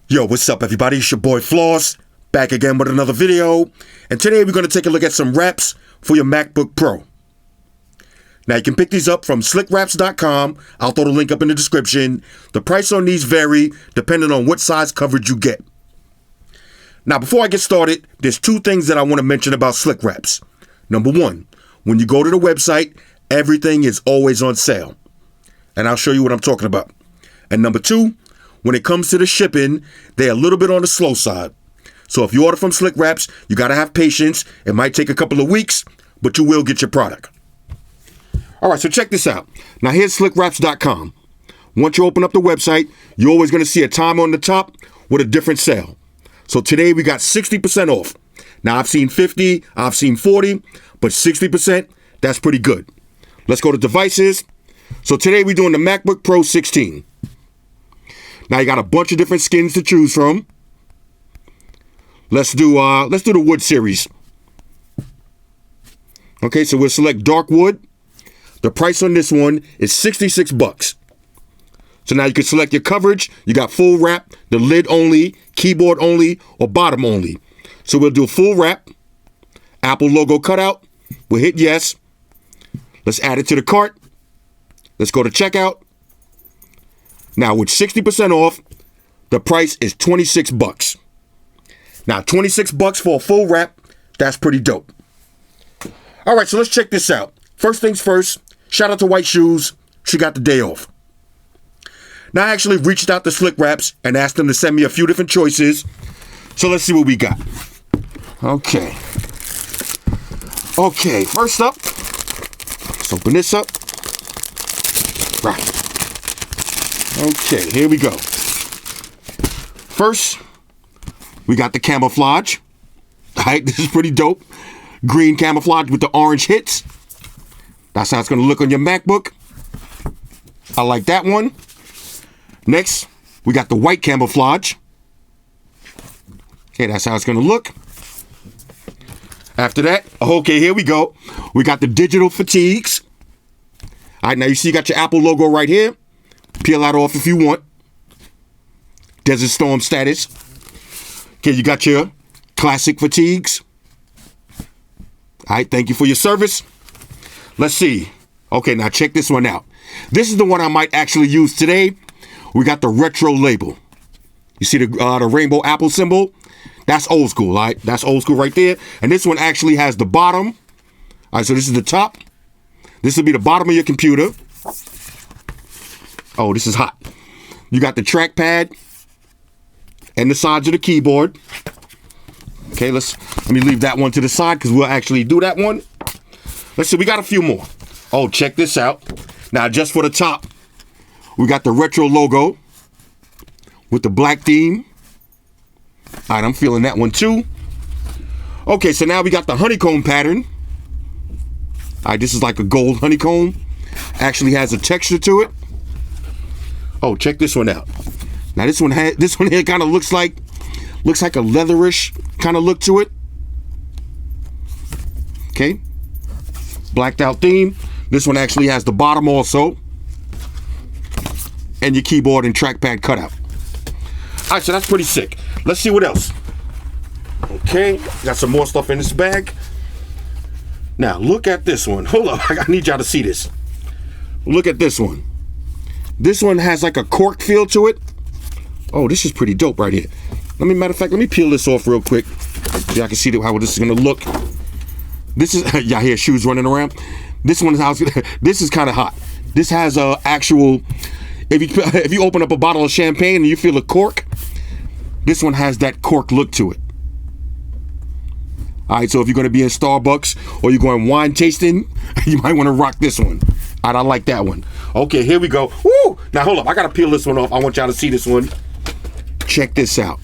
Yo, what's up everybody? It's your boy Floss, back again with another video. And today we're going to take a look at some wraps for your MacBook Pro. Now you can pick these up from SlickWraps.com. I'll throw the link up in the description. The price on these vary depending on what size coverage you get. Now before I get started, there's two things that I want to mention about SlickWraps. Number one, when you go to the website, everything is always on sale. And I'll show you what I'm talking about. And number two, when it comes to the shipping, they're a little bit on the slow side. So if you order from SlickWraps, you got to have patience. It might take a couple of weeks, but you will get your product. All right, so check this out. Now here's SlickWraps.com. Once you open up the website, you're always going to see a timer on the top with a different sale. So today we got 60% off. Now I've seen 50, I've seen 40, but 60%, that's pretty good. Let's go to devices. So today we're doing the MacBook Pro 16. Now you got a bunch of different skins to choose from. Let's do the wood series. Okay, so we'll select dark wood. The price on this one is $66. So now you can select your coverage. You got full wrap, the lid only, keyboard only, or bottom only. So we'll do full wrap, Apple logo cutout. We'll hit yes. Let's add it to the cart. Let's go to checkout. Now with 60% off, the price is $26. Now $26 for a full wrap, that's pretty dope. All right, so let's check this out. First things first, shout out to White Shoes. She got the day off. Now I actually reached out to SlickWraps and asked them to send me a few different choices. So let's see what we got. Okay, first up, let's open this up. Right. Okay, here we go. First, we got the camouflage. All right, this is pretty dope. Green camouflage with the orange hits. That's how it's going to look on your MacBook. I like that one. Next, we got the white camouflage. Okay, that's how it's going to look. After that, okay, here we go. We got the digital fatigues. All right, now you see you got your Apple logo right here. Peel that off if you want. Desert Storm status. Okay, you got your classic fatigues. All right, thank you for your service. Let's see. Okay, now check this one out. This is the one I might actually use today. We got the retro label. You see the rainbow apple symbol? That's old school, all right? That's old school right there. And this one actually has the bottom. All right, so this is the top. This will be the bottom of your computer. Oh, this is hot. You got the trackpad and the sides of the keyboard. Okay, let me leave that one to the side because we'll actually do that one. Let's see, we got a few more. Oh, check this out. Now, just for the top, we got the retro logo with the black theme. All right, I'm feeling that one too. Okay, so now we got the honeycomb pattern. All right, this is like a gold honeycomb. Actually has a texture to it. Oh, check this one out. Now this one here kind of looks like a leatherish kind of look to it. Okay. Blacked out theme. This one actually has the bottom also. And your keyboard and trackpad cutout. All right, so that's pretty sick. Let's see what else. Okay, got some more stuff in this bag. Now, look at this one. Hold up, I need y'all to see this. Look at this one. This one has like a cork feel to it. Oh, this is pretty dope right here. Matter of fact, let me peel this off real quick. So y'all can see how this is gonna look. This is, y'all hear shoes running around. This one is this is kind of hot. This has a actual, if you open up a bottle of champagne and you feel a cork, this one has that cork look to it. All right, so if you're going to be in Starbucks or you're going wine tasting, you might want to rock this one. All right, I like that one. Okay, here we go. Woo! Now, hold up. I got to peel this one off. I want y'all to see this one. Check this out.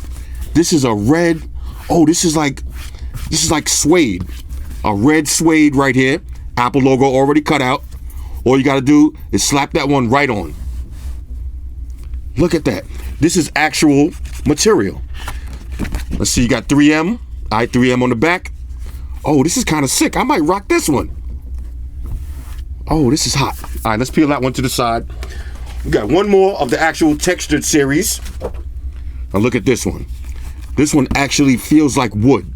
This is a red. Oh, this is like suede. A red suede right here. Apple logo already cut out. All you got to do is slap that one right on. Look at that. This is actual material. Let's see. You got 3M. All right, 3M on the back. Oh, this is kind of sick. I might rock this one. Oh, this is hot. All right, let's peel that one to the side. We got one more of the actual textured series. Now look at this one. This one actually feels like wood.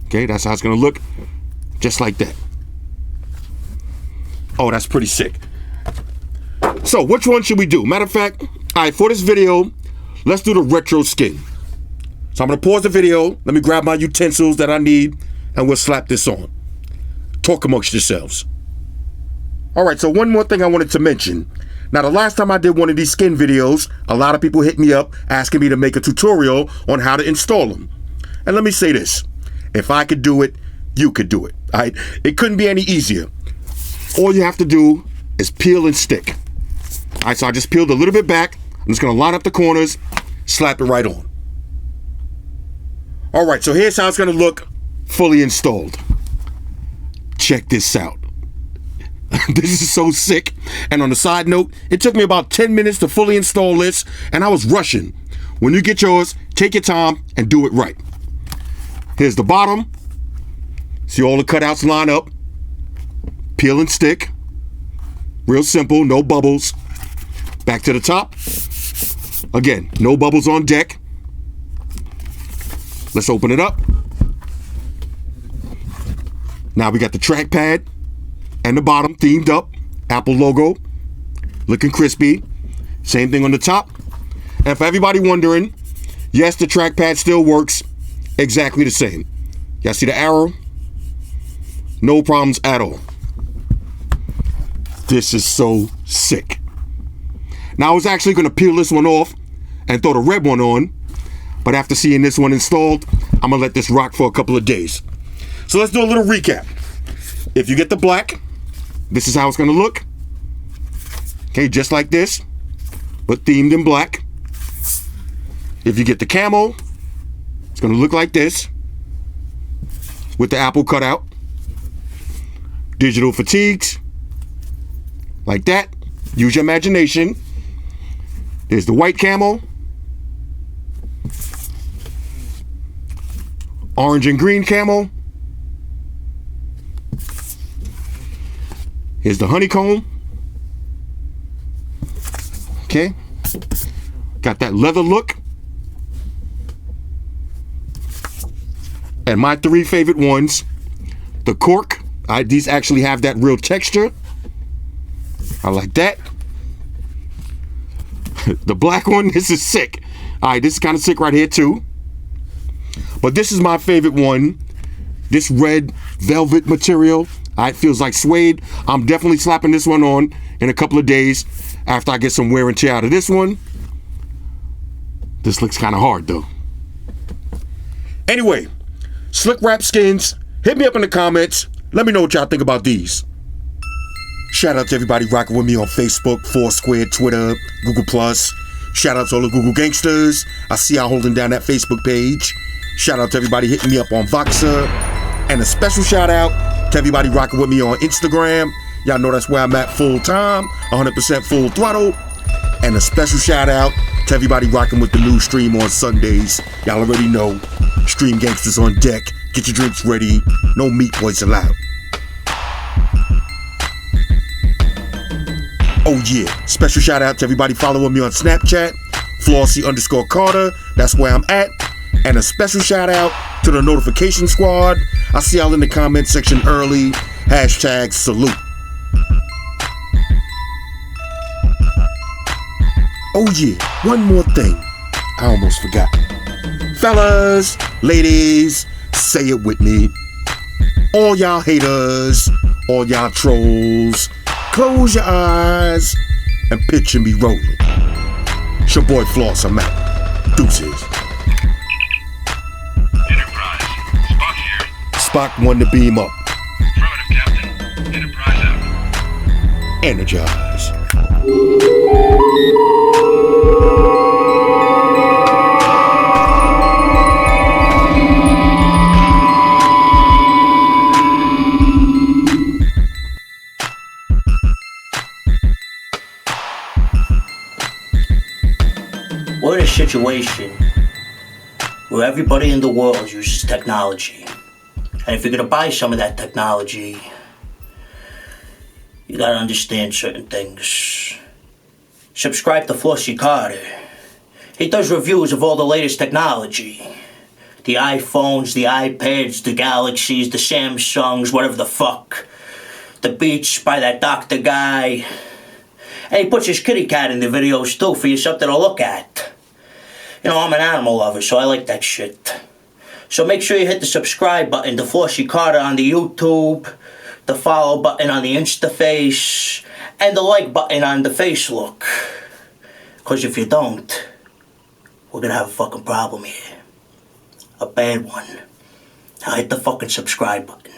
Okay, that's how it's gonna look. Just like that. Oh, that's pretty sick. So which one should we do? Matter of fact, all right, for this video, let's do the retro skin. So I'm gonna pause the video. Let me grab my utensils that I need and we'll slap this on. Talk amongst yourselves. All right, so one more thing I wanted to mention. Now, the last time I did one of these skin videos, a lot of people hit me up asking me to make a tutorial on how to install them. And let me say this, if I could do it, you could do it, all right? It couldn't be any easier. All you have to do is peel and stick. All right, so I just peeled a little bit back. I'm just gonna line up the corners, slap it right on. All right, so here's how it's gonna look fully installed. Check this out. This is so sick. And on a side note, it took me about 10 minutes to fully install this, and I was rushing. When you get yours, take your time and do it right. Here's the bottom. See all the cutouts line up. Peel and stick. Real simple, no bubbles. Back to the top. Again, no bubbles on deck. Let's open it up. Now we got the trackpad and the bottom themed up. Apple logo. Looking crispy. Same thing on the top. And for everybody wondering, yes, the trackpad still works exactly the same. Y'all see the arrow? No problems at all. This is so sick. Now I was actually going to peel this one off and throw the red one on, but after seeing this one installed, I'm going to let this rock for a couple of days. So let's do a little recap. If you get the black, this is how it's going to look. Okay, just like this, but themed in black. If you get the camo, it's going to look like this with the apple cutout. Digital fatigues, like that. Use your imagination. There's the white camo. Orange and green camo. Here's the honeycomb. Okay. Got that leather look. And my three favorite ones, the cork. These actually have that real texture. I like that. The black one, this is sick. All right, this is kind of sick right here too. But this is my favorite one. This red velvet material. It feels like suede. I'm definitely slapping this one on in a couple of days after I get some wear and tear out of this one. This looks kind of hard though. Anyway, SlickWraps skins, hit me up in the comments. Let me know what y'all think about these. Shout out to everybody rocking with me on Facebook, Foursquare, Twitter, Google+. Shout out to all the Google gangsters. I see y'all holding down that Facebook page. Shout out to everybody hitting me up on Voxer. And a special shout out to everybody rocking with me on Instagram. Y'all know that's where I'm at full time, 100% full throttle. And a special shout out to everybody rocking with the new stream on Sundays. Y'all already know, Stream Gangsters on deck. Get your drinks ready. No meat boys allowed. Oh yeah, special shout out to everybody following me on Snapchat, Flossy_Carter, that's where I'm at. And a special shout out to the notification squad. I see y'all in the comment section early. #salute. Oh yeah, one more thing. I almost forgot. Fellas, ladies, say it with me. All y'all haters, all y'all trolls, close your eyes and picture me rolling. It's your boy Floss, I'm out. Deuces. Enterprise, Spock here. Spock won the beam up. Affirmative, Captain. Enterprise out. Energize. We're in a situation where everybody in the world uses technology. And if you're gonna buy some of that technology, you gotta understand certain things. Subscribe to Flossy Carter, He does reviews of all the latest technology. The iPhones, the iPads, the Galaxies, the Samsungs, whatever the fuck. The Beats by that doctor guy. And he puts his kitty cat in the videos too for you something to look at. You know, I'm an animal lover, so I like that shit. So make sure you hit the subscribe button to Flossy Carter on the YouTube, the follow button on the Instaface, and the like button on the Facelook. Because if you don't, we're gonna have a fucking problem here. A bad one. Now hit the fucking subscribe button.